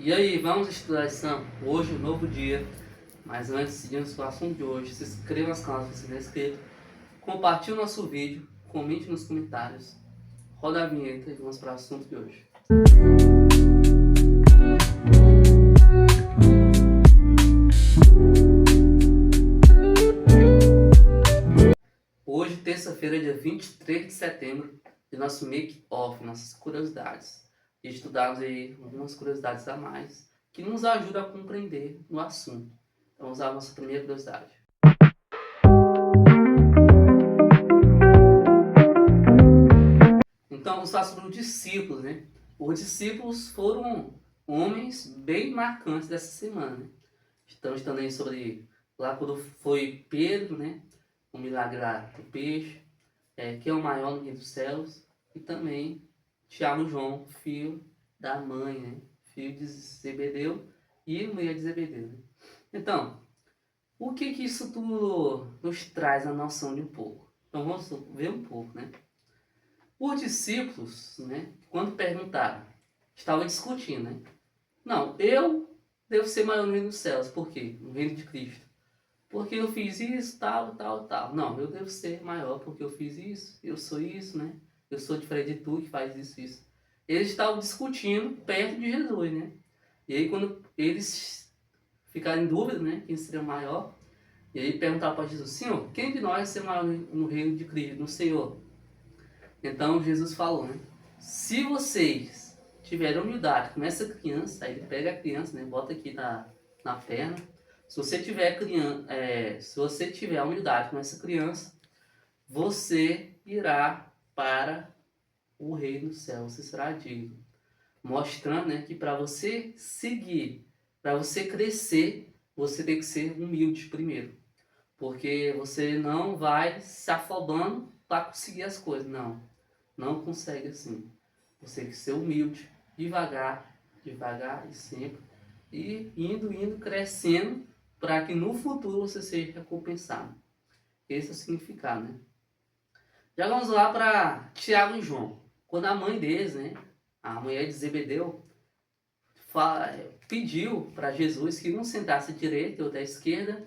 E aí, vamos estudar a lição? Hoje, um novo dia. Mas antes de seguirmos com o assunto de hoje, se inscreva no canal se você não é inscrito. Compartilhe o nosso vídeo, comente nos comentários. Roda a vinheta e vamos para o assunto de hoje. Hoje, terça-feira, dia 23 de setembro, de nosso make-off, nossas curiosidades. E estudamos aí algumas curiosidades a mais que nos ajudam a compreender o assunto. Então, vamos à nossa primeira curiosidade. Então, vamos falar sobre os discípulos, né? Os discípulos foram homens bem marcantes dessa semana, né? Estamos estudando aí sobre lá quando foi Pedro, né? O milagre lá do peixe, que é o maior no reino dos céus, e também Tiago e João, filho da mãe, né? Filho de Zebedeu e mulher de Zebedeu, né? Então, o que isso tudo nos traz a noção de um pouco? Então vamos ver um pouco, né? Os discípulos, né, quando perguntaram, estavam discutindo, né? Não, eu devo ser maior no reino dos céus. Por quê? No reino de Cristo. Porque eu fiz isso, tal, tal, tal. Não, eu devo ser maior porque eu fiz isso, eu sou isso, né? Eu sou diferente de tu que faz isso, isso. Eles estavam discutindo perto de Jesus, né? E aí quando eles ficaram em dúvida, né? Quem seria o maior. E aí perguntaram para Jesus, Senhor, quem de nós ser maior no reino de Cristo, no Senhor? Então Jesus falou, né? Se vocês tiverem humildade com essa criança, aí ele pega a criança, né? Bota aqui na perna. Se você tiver se você tiver humildade com essa criança, você irá para o reino do céu, você será digno. Mostrando, né, que para você seguir, para você crescer, você tem que ser humilde primeiro. Porque você não vai se afobando para conseguir as coisas, não. Não consegue assim. Você tem que ser humilde, devagar, devagar e sempre. E indo, crescendo, para que no futuro você seja recompensado. Esse é o significado, né? Já vamos lá para Tiago e João. Quando a mãe deles, né, a mulher de Zebedeu, pediu para Jesus que um sentasse à direita e outro à esquerda,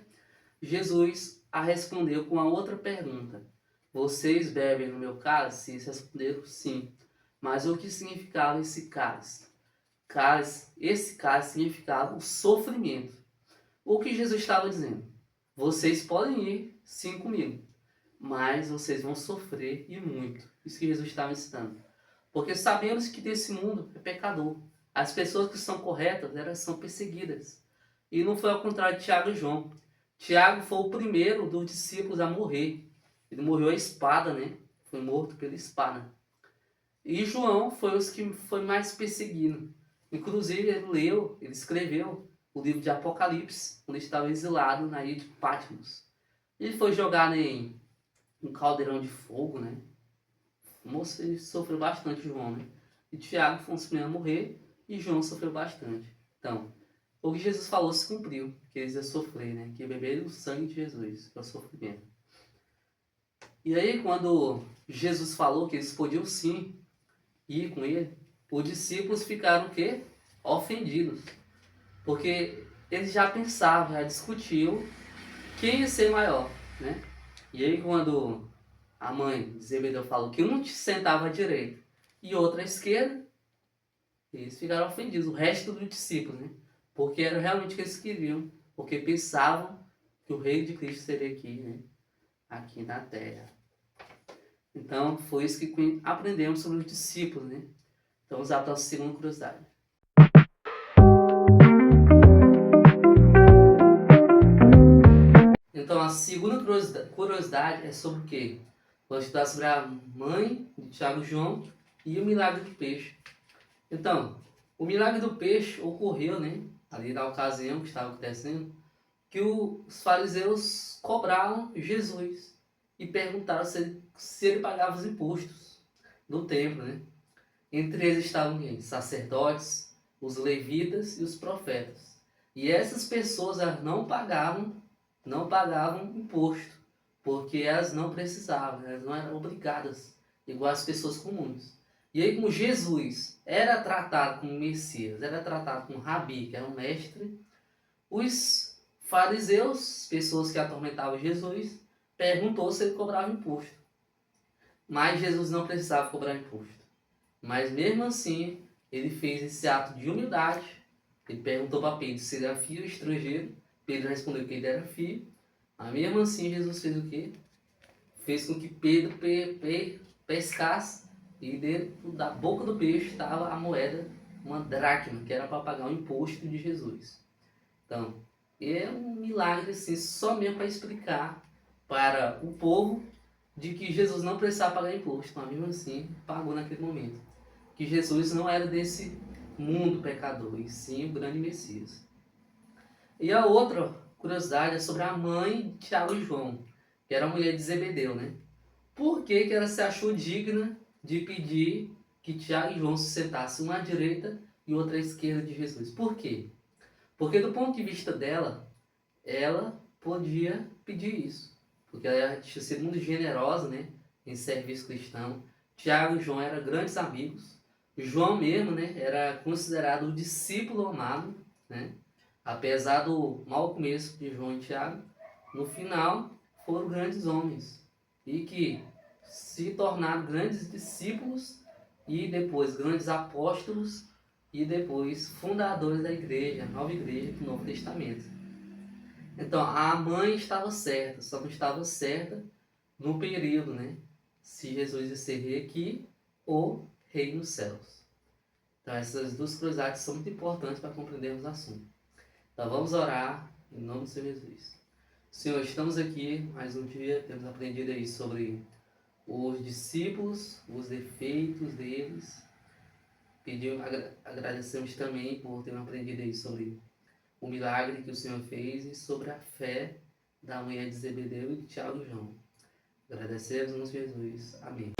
Jesus a respondeu com a outra pergunta. Vocês bebem no meu cálice? Eles responderam sim. Mas o que significava esse cálice? Esse cálice significava o sofrimento. O que Jesus estava dizendo? Vocês podem ir sim comigo, mas vocês vão sofrer e muito. Isso que Jesus estava ensinando. Porque sabemos que desse mundo é pecador. As pessoas que são corretas, elas são perseguidas. E não foi ao contrário de Tiago e João. Tiago foi o primeiro dos discípulos a morrer. Ele morreu à espada, né? Foi morto pela espada. E João foi os que foi mais perseguido. Inclusive ele escreveu o livro de Apocalipse, quando ele estava exilado na ilha de Patmos. Ele foi jogado em um caldeirão de fogo, né? O moço ele sofreu bastante, João, né? E Tiago foi o primeiro a morrer e João sofreu bastante. Então, o que Jesus falou se cumpriu, que eles iam sofrer, né? Que beberam o sangue de Jesus, que é o sofrimento. E aí, quando Jesus falou que eles podiam sim ir com ele, os discípulos ficaram o quê? Ofendidos. Porque eles já pensavam, já discutiam quem ia ser maior, né? E aí, quando a mãe de Zebedeu falou que um sentava à direita e outro à esquerda, eles ficaram ofendidos, o resto dos discípulos, né? Porque era realmente o que eles queriam, porque pensavam que o reino de Cristo seria aqui, né? Aqui na terra. Então, foi isso que aprendemos sobre os discípulos, né? Então, vamos para a segunda curiosidade. Então, a segunda curiosidade é sobre o quê? Vamos estudar sobre a mãe de Tiago e João e o milagre do peixe. Então, o milagre do peixe ocorreu, né? Ali na ocasião que estava acontecendo, que os fariseus cobraram Jesus e perguntaram se ele pagava os impostos do templo, né? Entre eles estavam quem? Sacerdotes, os levitas e os profetas. E essas pessoas não pagavam imposto, porque elas não precisavam, elas não eram obrigadas, igual as pessoas comuns. E aí, como Jesus era tratado como Messias, era tratado como Rabi, que era um mestre, os fariseus, pessoas que atormentavam Jesus, perguntou se ele cobrava imposto. Mas Jesus não precisava cobrar imposto. Mas mesmo assim, ele fez esse ato de humildade. Ele perguntou para Pedro se ele era filho ou estrangeiro. Pedro respondeu que ele era filho. Mas mesmo assim, Jesus fez o quê? Fez com que Pedro pescasse e dentro da boca do peixe estava a moeda, uma dracma, que era para pagar o imposto de Jesus. Então, é um milagre assim, só mesmo para explicar para o povo de que Jesus não precisava pagar imposto, mas mesmo assim pagou naquele momento. Que Jesus não era desse mundo pecador, e sim o grande Messias. E a outra curiosidade é sobre a mãe de Tiago e João, que era a mulher de Zebedeu, né? Por que ela se achou digna de pedir que Tiago e João se sentassem uma à direita e outra à esquerda de Jesus? Por quê? Porque do ponto de vista dela, ela podia pedir isso. Porque ela tinha sido muito generosa, né, em serviço cristão. Tiago e João eram grandes amigos. João mesmo, né, era considerado o discípulo amado, né? Apesar do mau começo de João e Tiago, no final foram grandes homens e que se tornaram grandes discípulos e depois grandes apóstolos e depois fundadores da igreja, a nova igreja do Novo Testamento. Então, a mãe estava certa, só não estava certa no período, né? Se Jesus ia ser rei aqui ou rei nos céus. Então, essas duas curiosidades são muito importantes para compreendermos o assunto. Então, vamos orar em nome do Senhor Jesus. Senhor, estamos aqui mais um dia, temos aprendido aí sobre os discípulos, os defeitos deles. Agradecemos também por termos aprendido aí sobre o milagre que o Senhor fez e sobre a fé da mulher de Zebedeu e de Tiago e João. Agradecemos, Jesus. Amém.